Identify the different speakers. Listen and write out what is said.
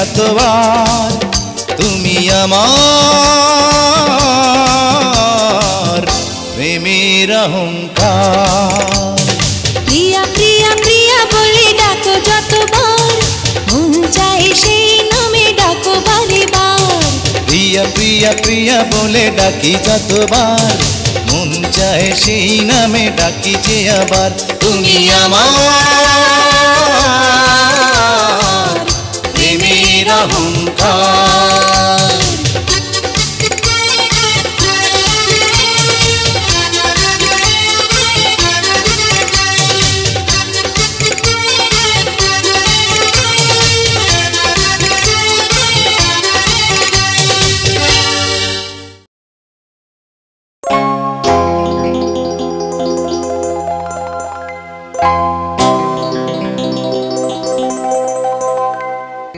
Speaker 1: এতবার তুমি আমার প্রেমের অহংকার।
Speaker 2: প্রিয়া প্রিয়া প্রিয়া বলে ডাকো যতবার, মন চায় সেই নামে ডাকো বারে বার।
Speaker 1: প্রিয়া প্রিয়া প্রিয়া বলে ডাকি যতবার, মন চায় সেই নামে ডাকি যে আবার। তুমি আমার প্রেমের অহংকার।